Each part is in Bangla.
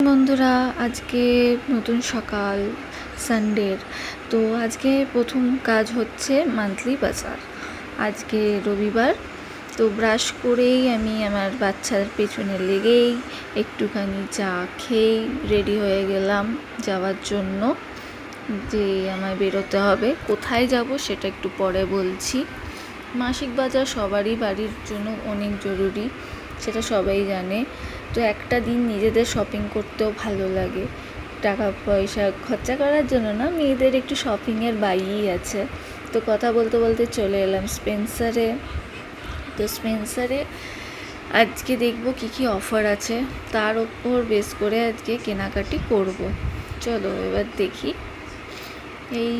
বন্ধুরা, আজকে নতুন সকাল সানডের। তো আজকে প্রথম কাজ হচ্ছে মান্থলি বাজার। আজকে রবিবার, তো ব্রাশ করেই আমি আমার বাচ্চার পেছনে লেগেই একটুখানি চা খেয়েই রেডি হয়ে গেলাম যাওয়ার জন্য। যে আমায় বেরোতে হবে, কোথায় যাব সেটা একটু পরে বলছি। মাসিক বাজার সবারই বাড়ির জন্য অনেক জরুরি, সেটা সবাই জানে। তো একটা দিন নিজেদের শপিং করতেও ভালো লাগে, টাকা পয়সা খরচা করার জন্য না, মেয়েদের একটু শপিংয়ের বাইই আছে। তো কথা বলতে বলতে চলে এলাম স্পেন্সারে। তো স্পেন্সারে আজকে দেখব কি কি অফার আছে, তার ওপর বেস করে আজকে কেনাকাটি করব। চলো এবার দেখি। এই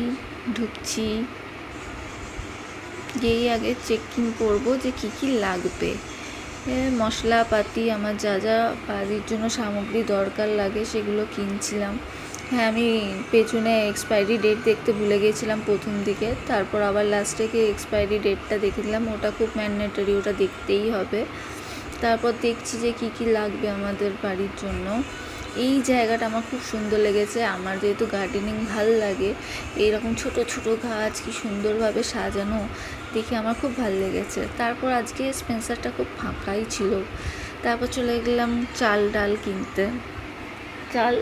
ঢুকছি, গিয়েই আগে চেকিং করবো যে কি কি লাগবে। মশলাপাতি আমার যা যা বাড়ির জন্য সামগ্রী দরকার লাগে সেগুলো কিনছিলাম। হ্যাঁ, আমি পেছনে এক্সপায়ারি ডেট দেখতে ভুলে গিয়েছিলাম প্রথম দিকে, তারপর আবার লাস্টে গিয়ে এক্সপায়ারি ডেটটা দেখলাম, ওটা খুব ম্যান্ডেটরি, ওটা দেখতেই হবে। তারপর দেখছি যে কি কি লাগবে আমাদের বাড়ির জন্য। এই জায়গাটা আমার খুব সুন্দর লেগেছে, আমার যেহেতু গার্ডেনিং ভাল লাগে, এইরকম ছোট ছোট গাছ কি সুন্দরভাবে সাজানো দেখে আমার খুব ভালো লেগেছে। তারপর আজকে স্পেন্সারটা খুব ফাঁকাই ছিল। তারপর চলে গেলাম চাল ডাল কিনতে। চাল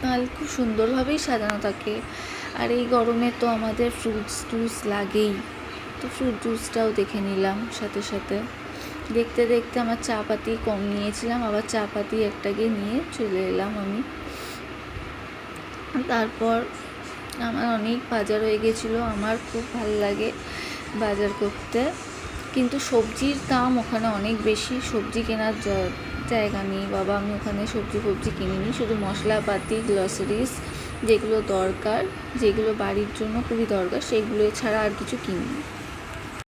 ডাল খুব সুন্দরভাবেই সাজানো থাকে, আর এই গরমে তো আমাদের ফ্রুটস জুস লাগেই, তো ফ্রুট জুসটাও দেখে নিলাম সাথে সাথে। দেখতে দেখতে আমার চা পাতি কম নিয়েছিলাম, আবার চা পাতি একটাকে নিয়ে চলে এলাম আমি। তারপর আমার অনেক বাজার হয়ে গেছিলো, আমার খুব ভালো লাগে বাজার করতে, কিন্তু সবজির দাম ওখানে অনেক বেশি, সবজি কেনার জায়গা নেই বাবা। আমি ওখানে সবজি কিনিনি, শুধু মশলাপাতি, গ্রসারিস যেগুলো দরকার, যেগুলো বাড়ির জন্য খুবই দরকার, সেগুলো ছাড়া আর কিছু কিনিনি।